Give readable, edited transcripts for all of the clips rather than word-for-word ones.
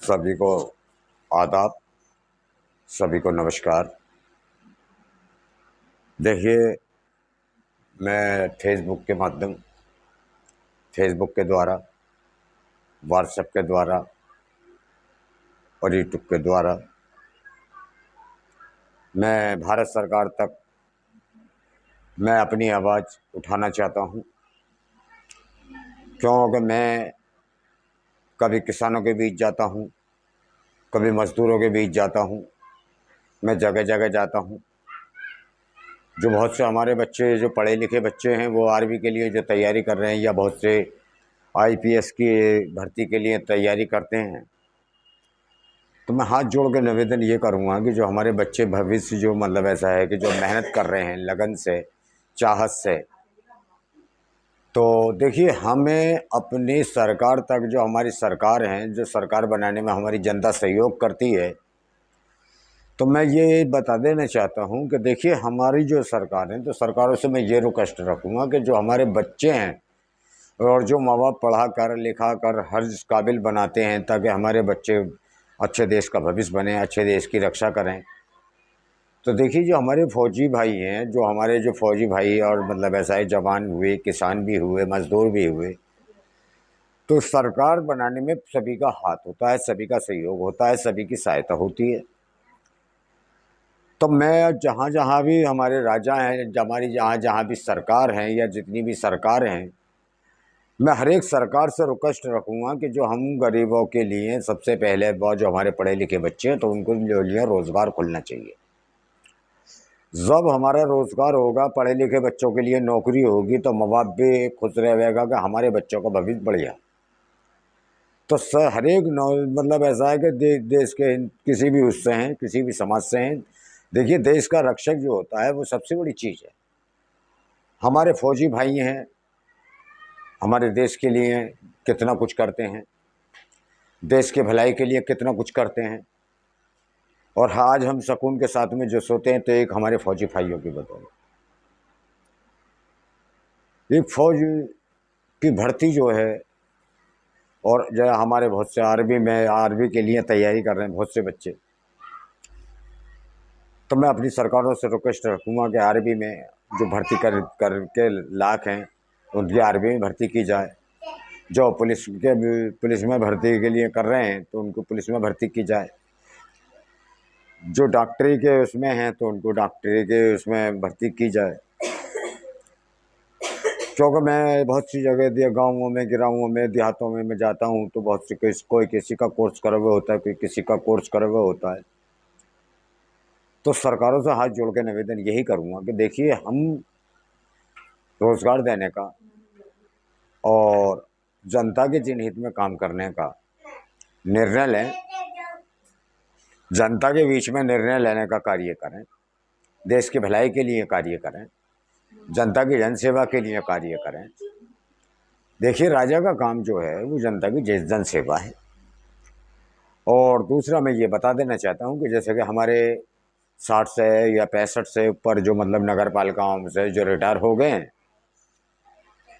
सभी को आदाब, सभी को नमस्कार। देखिए, मैं फेसबुक के द्वारा, व्हाट्सएप के द्वारा और यूट्यूब के द्वारा मैं भारत सरकार तक मैं अपनी आवाज़ उठाना चाहता हूँ, क्योंकि मैं कभी किसानों के बीच जाता हूँ, कभी मज़दूरों के बीच जाता हूँ, मैं जगह जगह जाता हूँ। जो बहुत से हमारे बच्चे, जो पढ़े लिखे बच्चे हैं, वो आर्मी के लिए जो तैयारी कर रहे हैं या बहुत से आईपीएस की भर्ती के लिए तैयारी करते हैं, तो मैं हाथ जोड़ के निवेदन ये करूँगा कि जो हमारे बच्चे भविष्य, जो मतलब ऐसा है कि जो मेहनत कर रहे हैं लगन से, चाहत से, तो देखिए हमें अपनी सरकार तक, जो हमारी सरकार है, जो सरकार बनाने में हमारी जनता सहयोग करती है, तो मैं ये बता देना चाहता हूँ कि देखिए हमारी जो सरकार है, तो सरकारों से मैं ये रिक्वेस्ट रखूँगा कि जो हमारे बच्चे हैं और जो माँ बाप पढ़ा कर लिखा कर हर काबिल बनाते हैं ताकि हमारे बच्चे अच्छे देश का भविष्य बने, अच्छे देश की रक्षा करें, तो देखिए जो हमारे फौजी भाई हैं, जो हमारे जो फौजी भाई और मतलब ऐसा है जवान हुए, किसान भी हुए, मजदूर भी हुए, तो सरकार बनाने में सभी का हाथ होता है, सभी का सहयोग होता है, सभी की सहायता होती है। तो मैं जहाँ जहाँ भी हमारे राजा हैं, हमारी जहाँ जहाँ भी सरकार हैं या जितनी भी सरकार हैं, मैं हर एक सरकार से रिक्वेस्ट रखूँगा कि जो हम गरीबों के लिए सबसे पहले वो जो हमारे पढ़े लिखे बच्चे हैं, तो उनको लिए रोज़गार खुलना चाहिए। जब हमारा रोज़गार होगा, पढ़े लिखे बच्चों के लिए नौकरी होगी, तो माँ बाप भी खुश रहेगा कि हमारे बच्चों का भविष्य बढ़िया। तो हर एक मतलब ऐसा है कि देश के किसी भी उससे हैं, किसी भी समाज से हैं, देखिए देश का रक्षक जो होता है वो सबसे बड़ी चीज़ है। हमारे फौजी भाई हैं, हमारे देश के लिए कितना कुछ करते हैं, देश के भलाई के लिए कितना कुछ करते हैं, और आज हम सुकून के साथ में जो सोते हैं, तो एक हमारे फौजी भाइयों की बदौलत। एक फौज की भर्ती जो है, और जो हमारे बहुत से आर्मी के लिए तैयारी कर रहे हैं बहुत से बच्चे, तो मैं अपनी सरकारों से रिक्वेस्ट रखूँगा कि आर्मी में जो भर्ती करके लायक हैं, उनकी आर्मी में भर्ती की जाए। जो पुलिस में भर्ती के लिए कर रहे हैं, तो उनको पुलिस में भर्ती की जाए। जो डॉक्टरी के उसमें हैं, तो उनको डॉक्टरी के उसमें भर्ती की जाए। क्योंकि मैं बहुत सी जगह गाँवों में, गिरावों में, देहातों में मैं जाता हूँ, तो बहुत सी कोई किसी का कोर्स करे हुए होता है, कोई किसी का कोर्स करे हुए होता है। तो सरकारों से हाथ जोड़ के निवेदन यही करूँगा कि देखिए हम रोज़गार देने का और जनता के जनहित में काम करने का निर्णय लें, जनता के बीच में निर्णय लेने का कार्य करें, देश की भलाई के लिए कार्य करें, जनता की जनसेवा के लिए कार्य करें। देखिए राजा का काम जो है वो जनता की जनसेवा है। और दूसरा मैं ये बता देना चाहता हूँ कि जैसे कि हमारे 60 से या 65 से ऊपर जो मतलब नगर पालिकाओं से जो रिटायर हो गए हैं,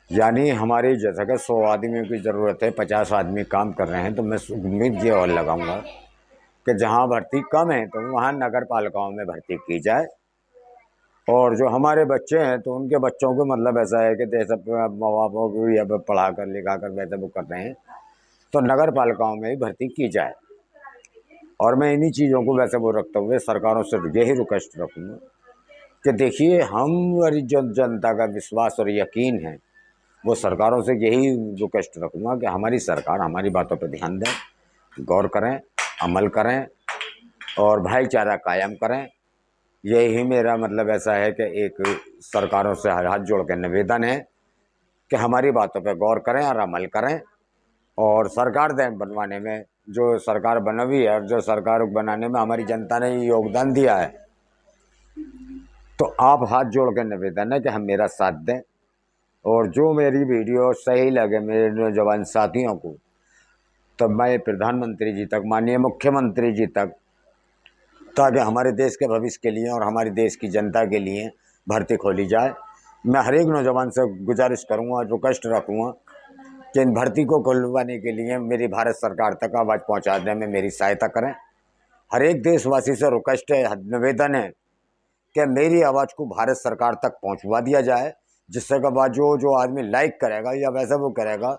यानी हमारी जैसा कि 100 आदमियों की ज़रूरत है, 50 आदमी काम कर रहे हैं, तो मैं उम्मीद ये और लगाऊंगा कि जहाँ भर्ती कम है तो वहाँ नगर पालिकाओं में भर्ती की जाए। और जो हमारे बच्चे हैं, तो उनके बच्चों को मतलब ऐसा है कि जैसे माँ बापों को या पढ़ा कर लिखा कर वैसे वो कर रहे हैं, तो नगर पालिकाओं में ही भर्ती की जाए। और मैं इन्हीं चीज़ों को वैसे वो रखते हुए सरकारों से यही रिक्वेस्ट रखूँगा कि देखिए हमारी जो जनता का विश्वास और यकीन है, वो सरकारों से यही रिक्वेस्ट रखूँगा कि हमारी सरकार हमारी बातों पर ध्यान दें, गौर करें, अमल करें और भाईचारा कायम करें। यही मेरा मतलब ऐसा है कि एक सरकारों से हाथ जोड़ के निवेदन है कि हमारी बातों पर गौर करें और अमल करें। और सरकार बनवाने में, जो सरकार बनी हुई है और जो सरकार बनाने में हमारी जनता ने योगदान दिया है, तो आप हाथ जोड़ के निवेदन है कि हम मेरा साथ दें। और जो मेरी वीडियो सही लगे मेरे नौजवान साथियों को, तब मैं प्रधानमंत्री जी तक, माननीय मुख्यमंत्री जी तक, ताकि हमारे देश के भविष्य के लिए और हमारे देश की जनता के लिए भर्ती खोली जाए। मैं हर एक नौजवान से गुजारिश करूँगा, रिक्वेस्ट रखूँगा कि इन भर्ती को खुलवाने के लिए मेरी भारत सरकार तक आवाज़ पहुंचाने में मेरी सहायता करें। हर एक देशवासी से रिक्वेस्ट है, निवेदन है कि मेरी आवाज़ को भारत सरकार तक पहुंचवा दिया जाए, जिससे के बाद जो आदमी लाइक करेगा या वैसा वो करेगा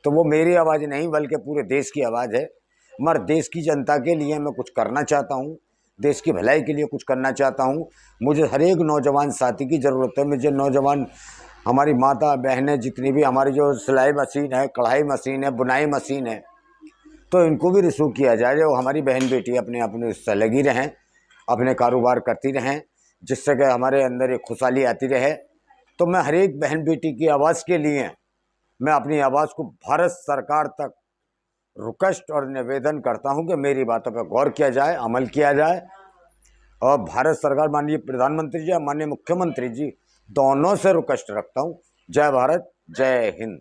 तो वो मेरी आवाज़ नहीं बल्कि पूरे देश की आवाज़ है। मगर देश की जनता के लिए मैं कुछ करना चाहता हूँ, देश की भलाई के लिए कुछ करना चाहता हूँ। मुझे हर एक नौजवान साथी की ज़रूरत है। मुझे नौजवान हमारी माता बहनें जितनी भी हमारी जो सिलाई मशीन है, कढ़ाई मशीन है, बुनाई मशीन है, तो इनको भी रिसूख किया जाए। जो हमारी बहन बेटी अपने उससे लगी रहें, अपने कारोबार करती रहें, जिससे कि हमारे अंदर एक खुशहाली आती रहे। तो मैं हर एक बहन बेटी की आवाज़ के लिए मैं अपनी आवाज़ को भारत सरकार तक रिक्वेस्ट और निवेदन करता हूं कि मेरी बातों पर गौर किया जाए, अमल किया जाए। और भारत सरकार, माननीय प्रधानमंत्री जी, माननीय मुख्यमंत्री जी, दोनों से रिक्वेस्ट रखता हूं। जय भारत, जय हिंद।